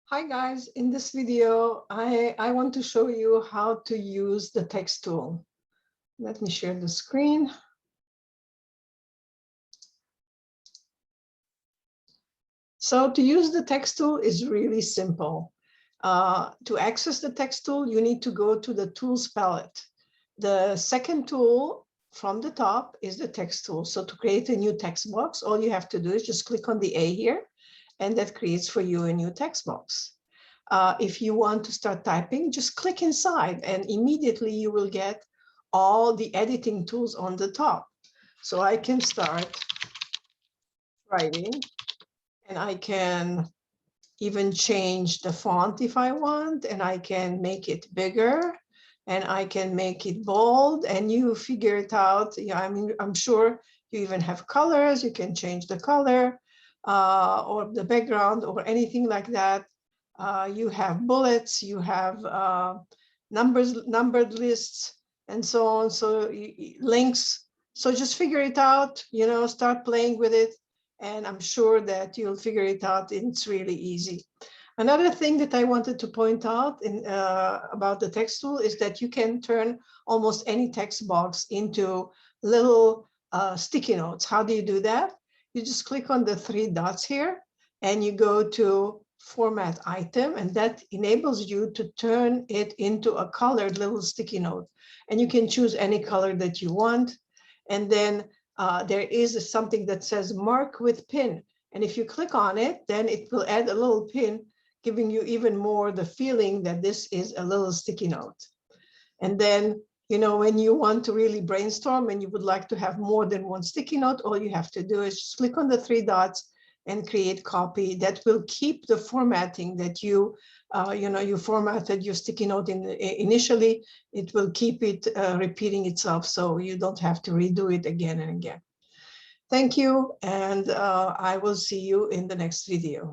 Hi guys, in this video, I want to show you how to use the text tool. Let me share the screen. So to use the text tool is really simple. To access the text tool, you need to go to the tools palette. The second tool from the top is the text tool. So to create a new text box, all you have to do is just click on the A here, and that creates for you a new text box. If you want to start typing, just click inside and immediately you will get all the editing tools on the top. So I can start writing and I can even change the font if I want, and I can make it bigger and I can make it bold, and you figure it out. Yeah, I mean, I'm sure you even have colors. You can change the color or the background or anything like that. You have bullets, you have numbered lists, and so on. So links. So just figure it out, start playing with it. And I'm sure that you'll figure it out. It's really easy. Another thing that I wanted to point out about the text tool is that you can turn almost any text box into little sticky notes. How do you do that? You just click on the three dots here and you go to format item, and that enables you to turn it into a colored little sticky note. And you can choose any color that you want. And then there is something that says mark with pin. And if you click on it, then it will add a little pin, giving you even more the feeling that this is a little sticky note. And then, when you want to really brainstorm and you would like to have more than one sticky note, all you have to do is just click on the three dots and create copy. That will keep the formatting that you formatted your sticky note initially. It will keep it repeating itself, so you don't have to redo it again and again. Thank you, and I will see you in the next video.